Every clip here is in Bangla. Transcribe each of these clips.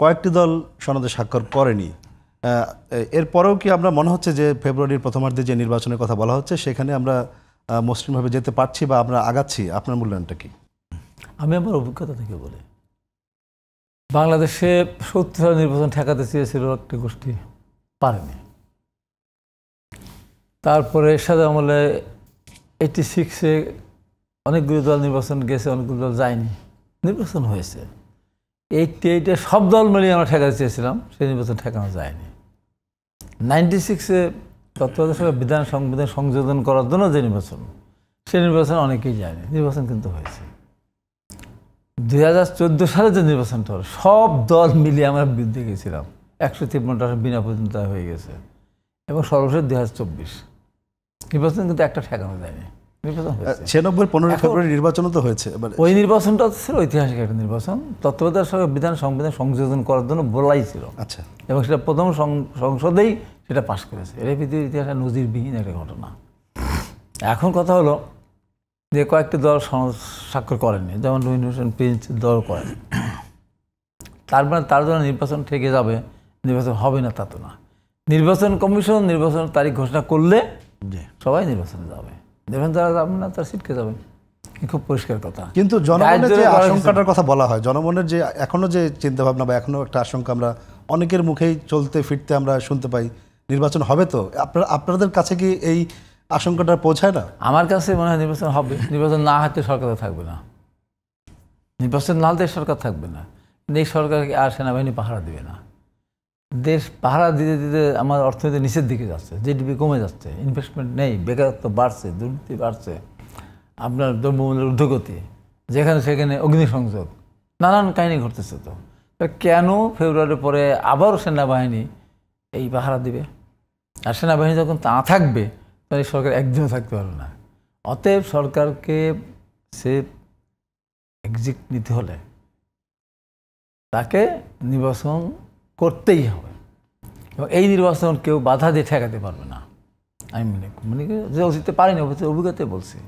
কয়েকটি দল সনদে স্বাক্ষর করেনি। এরপরেও কি আমরা মনে হচ্ছে যে ফেব্রুয়ারির প্রথমার্ধে যে নির্বাচনের কথা বলা হচ্ছে সেখানে আমরা মসৃণভাবে যেতে পারছি বা আমরা আগাচ্ছি? আপনার মূল্যায়নটা কি? আমি আমার অভিজ্ঞতা থেকে বলি, বাংলাদেশে ৭০ সালে নির্বাচন ঠেকাতে চেয়েছিল একটা গোষ্ঠী, পারেনি। তারপরে এরশাদ আমলে 86-এ অনেকগুলো দল নির্বাচন গেছে, অনেকগুলো দল যায়নি, নির্বাচন হয়েছে। 88-এ সব দল মিলিয়ে আমরা ঠেকাতে চেয়েছিলাম, সেই নির্বাচন ঠেকানো যায়নি। 96-এ তত্ত্বাবধায়ক সরকার সংবিধান সংযোজন করার জন্য যে নির্বাচন, সেই নির্বাচন অনেকেই যায়নি, নির্বাচন কিন্তু হয়েছে। 2014 সালে যে নির্বাচনটা হলো, সব দল মিলিয়ে আমরা বিরুদ্ধে গেছিলাম, 153টা বিনা প্রতিদ্বন্দ্বিতা হয়ে গেছে। এবং সর্বশেষ 2024 নির্বাচন কিন্তু একটা ঠেকানো যায়নি, নির্বাচন হয়েছে। 15 ফেব্রুয়ারি নির্বাচনও তো হয়েছে। ওই নির্বাচনটা ছিল ঐতিহাসিক একটা নির্বাচন, তত্ত্বাবধায়ক সরকার সংবিধান সংযোজন করার জন্য বলাই ছিল। আচ্ছা, এবং সেটা প্রথম সংসদেই সেটা পাশ করেছে। এটা পৃথিবীর ইতিহাসে নজিরবিহীন একটা ঘটনা। এখন কথা হলো যে কয়েকটি দল স্বাক্ষর করেনি, যেমন রবীন্দ্র হোসেন প্রিন্স দল করেন। তার মানে তার জন্য নির্বাচন ঠেকে যাবে, নির্বাচন হবে না তা তো না। নির্বাচন কমিশন নির্বাচনের তারিখ ঘোষণা করলে সবাই নির্বাচনে যাবে, নির্বাচন যারা যাবে না তারা ছিটকে যাবে, খুব পরিষ্কার কথা। কিন্তু জনগণের যে আশঙ্কাটার কথা বলা হয়, জনগণের যে এখনো যে চিন্তাভাবনা বা এখনো একটা আশঙ্কা আমরা অনেকের মুখেই চলতে ফিরতে আমরা শুনতে পাই, নির্বাচন হবে তো, আপনাদের কাছে কি এই আশঙ্কাটা পৌঁছায় না? আমার কাছে মনে হয় নির্বাচন হবে। নির্বাচন না হাতে সরকার থাকবে না, নির্বাচন না হলে সরকার থাকবে না। এই সরকারকে আর সেনাবাহিনী পাহারা দিবে না। দেশ পাহারা দিতে দিতে আমার অর্থনীতি নিচের দিকে যাচ্ছে, জিডিপি কমে যাচ্ছে, ইনভেস্টমেন্ট নেই, বেকারত্ব বাড়ছে, দুর্নীতি বাড়ছে, আপনার দ্রব্যমূল্যের ঊর্ধ্বগতি, যেখানে সেখানে অগ্নিসংযোগ, নানান কাহিনী ঘটতেছে। তো কেন ফেব্রুয়ারির পরে আবারও সেনাবাহিনী এই পাহারা দিবে? আর সেনাবাহিনী যখন তা থাকবে তখন সরকার একদিনও থাকতে পারবে না। অতএব সরকারকে সে এক্সিট নিতে হলে তাকে নির্বাচন করতেই হবে, এবং এই নির্বাচন কেউ বাধা দিয়ে ঠেকাতে পারবে না। আমি মনে করি যে অতীতে পারিনি, অভিজ্ঞতায় বলছি,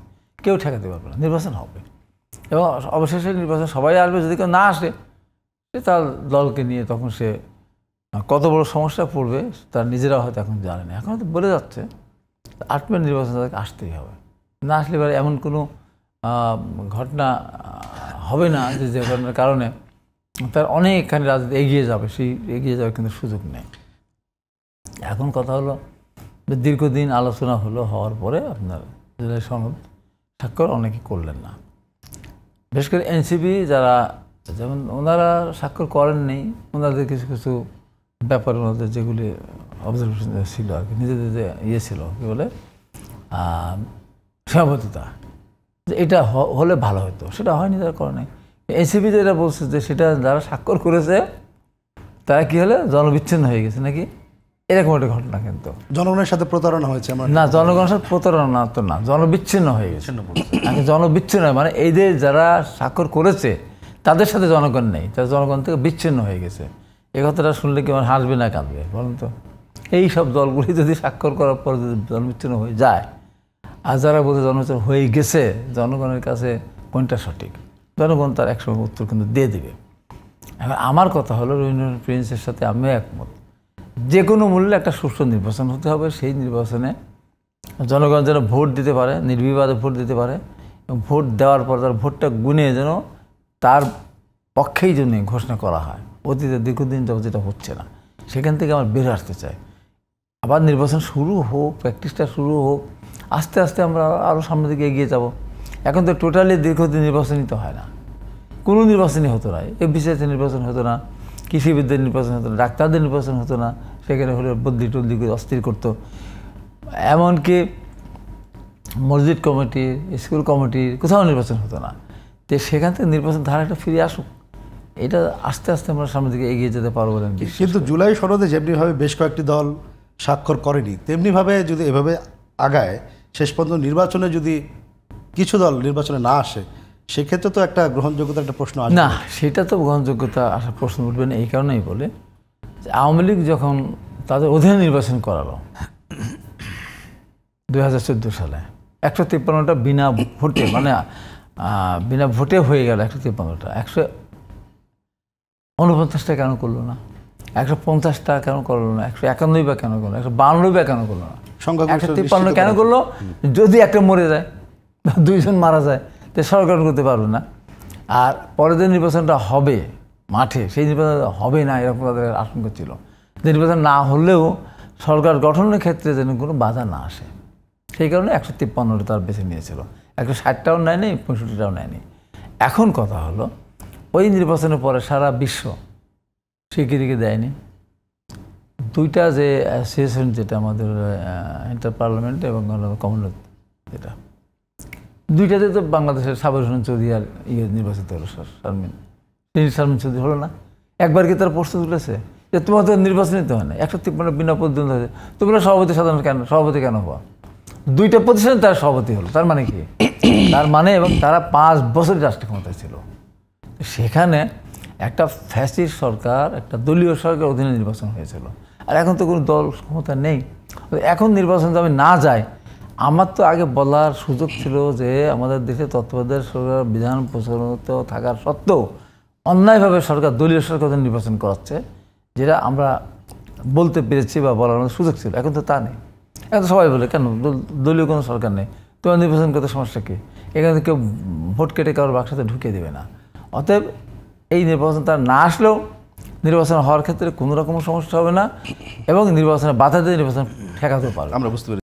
কেউ ঠেকাতে পারবে না, নির্বাচন হবে। এবং অবশেষে নির্বাচন সবাই আসবে। যদি কেউ না আসে, সে তার দলকে নিয়ে তখন সে কত বড় সমস্যা পড়বে তার নিজেরা হয়তো এখন জানে না। এখন তো বলে যাচ্ছে 8 মে নির্বাচন তাদেরকে আসতেই হবে, না আসলে এবার এমন কোনো ঘটনা হবে না যে ঘটনার কারণে তার অনেকখানি রাজনীতি এগিয়ে যাবে, সেই এগিয়ে যাওয়ার কিন্তু সুযোগ নেই। এখন কথা হলো যে দীর্ঘদিন আলোচনা হওয়ার পরে আপনার জুলাই সনদ স্বাক্ষর অনেকে করলেন না। বিশেষ করে এনসিপি যারা, যেমন ওনারা স্বাক্ষর করেননি, ওনাদের কিছু কিছু ব্যাপারের মধ্যে যেগুলি অবজারভেশন ছিল আর কি, নিজেদের যে ছিল কী বলে সীমাবদ্ধতা, যে এটা হলে ভালো হতো, সেটা হয়নি, তারা করে নাই। এনসিপি যেটা বলছে যে সেটা যারা স্বাক্ষর করেছে তারা কি হলে জনবিচ্ছিন্ন হয়ে গেছে নাকি, এরকম একটা ঘটনা। কিন্তু জনগণের সাথে প্রতারণা হয়েছে না, জনগণের সাথে প্রতারণা তো না, জনবিচ্ছিন্ন হয়ে গেছে। জনবিচ্ছিন্ন মানে এই যে যারা স্বাক্ষর করেছে তাদের সাথে জনগণ নেই, তারা জনগণ থেকে বিচ্ছিন্ন হয়ে গেছে। এই কথাটা শুনলে কি আমার হাসবে না কাঁদবে বলুন তো? এই সব দলগুলি যদি স্বাক্ষর করার পর যদি জনবিচ্ছিন্ন হয়ে যায়, আর যারা বলছে জনবিচ্ছিন্ন হয়ে গেছে, জনগণের কাছে কোনটা সঠিক, জনগণ তার একসময় উত্তর কিন্তু দিয়ে দেবে। এখন আমার কথা হলো রবীন্দ্র প্রিন্সের সাথে আমিও একমত, যে কোনো মূল্যে একটা সুষ্ঠু নির্বাচন হতে হবে। সেই নির্বাচনে জনগণ যেন ভোট দিতে পারে, নির্বিবাদে ভোট দিতে পারে, এবং ভোট দেওয়ার পর তার ভোটটা গুনে যেন তার পক্ষেই জন্য ঘোষণা করা হয়। অতীতে দীর্ঘদিন যাবত যেটা হচ্ছে না, সেখান থেকে আমরা বের আসতে চাই। আবার নির্বাচন শুরু হোক, প্র্যাকটিসটা শুরু হোক, আস্তে আস্তে আমরা আরও সামনের দিকে এগিয়ে যাব। এখন তো টোটালি দীর্ঘদিন নির্বাচনই তো হয় না, কোনো নির্বাচনই হতো না। এফবিসিতে নির্বাচন হতো না, কৃষিবিদদের নির্বাচন হতো না, ডাক্তারদের নির্বাচন হতো না, সেখানে হলে বদলি টদলি করে অস্থির করতো। এমনকি মসজিদ কমিটি, স্কুল কমিটি, কোথাও নির্বাচন হতো না। তো সেখান থেকে নির্বাচন ধারা একটা ফিরে আসুক, এটা আস্তে আস্তে আমরা সামনের দিকে এগিয়ে যেতে পারবো। কিন্তু জুলাই সনদে যেমনিভাবে বেশ কয়েকটি দল স্বাক্ষর করেনি, তেমনিভাবে যদি এভাবে আগায়, শেষ পর্যন্ত নির্বাচনে যদি কিছু দল নির্বাচনে না আসে, সেক্ষেত্রে তো একটা গ্রহণযোগ্যতার একটা প্রশ্ন আসবে না। সেটা তো গ্রহণযোগ্যতা আসার প্রশ্ন উঠবে না। এই কারণেই বলে যে আওয়ামী লীগ যখন তাদের অধীনে নির্বাচন করালো 2014 সালে, 153টা বিনা ভোটে, মানে বিনা ভোটে হয়ে গেল 153টা, 49টা কেন করলো না, 150টা কেন করলো না, 151 বা কেন করলো না, 152 বা কেন করলো না, 153 কেন করলো? যদি একটা মরে যায় বা 2 জন মারা যায় তো সরকার করতে পারবে না। আর পরের দিন নির্বাচনটা হবে মাঠে, সেই নির্বাচন হবে না এরকম তাদের আশঙ্কা ছিল। নির্বাচন না হলেও সরকার গঠনের ক্ষেত্রে যেন কোনো বাধা না আসে, সেই কারণে 153টা তার বেছে নিয়েছিল। 160টাও নেয়নি, 65টাও নেয়নি। এখন কথা হলো ওই নির্বাচনের পরে সারা বিশ্ব স্বীকৃতি দেয়নি। 2টা যে অ্যাসোসিয়েশন, যেটা আমাদের ইন্টার পার্লামেন্ট এবং কমনওয়েলথ, যেটা 2টাতে তো বাংলাদেশের সাবের হোসেন চৌধুরী আর নির্বাচিত হলো শারমিন চৌধুরী হলো না। একবার কি তারা প্রশ্ন তুলেছে যে তোমার তো নির্বাচনই তো হয় না, 153 বিনা প্রতিদ্বন্দ্বী হয়েছে, তোমরা সভাপতি সাধারণ কেন, সভাপতি কেন হওয়া? 2টা প্রতিষ্ঠানে তারা সভাপতি হলো, তার মানে কি? তার মানে, এবং তারা 5 বছর রাষ্ট্রীয় ক্ষমতায় ছিল। সেখানে একটা ফ্যাসিস্ট সরকার, একটা দলীয় সরকার অধীনে নির্বাচন হয়েছিল। আর এখন তো কোনো দল ক্ষমতা নেই। এখন নির্বাচন যদি না যায়, আমার তো আগে বলার সুযোগ ছিল যে আমাদের দেশে তত্ত্বাবধায়ক সরকার বিধান প্রচলিত থাকার সত্ত্বেও অন্যায়ভাবে সরকার দলীয় সরকার নির্বাচন করাচ্ছে, যেটা আমরা বলতে পেরেছি বা বলার মতো সুযোগ ছিল। এখন তো তা নেই। এখন তো সবাই বলে কেন দলীয় কোনো সরকার নেই, তোমার নির্বাচন করতে সমস্যা কী? এখানে কেউ ভোট কেটে কারোর বাক্সতে ঢুকিয়ে দেবে না। অতএব এই নির্বাচন তার না আসলেও নির্বাচন হওয়ার ক্ষেত্রে কোনো রকম সমস্যা হবে না, এবং নির্বাচনে বাধা দিয়ে নির্বাচন ঠেকাতে পারবে। আমরা বুঝতে পেরেছি।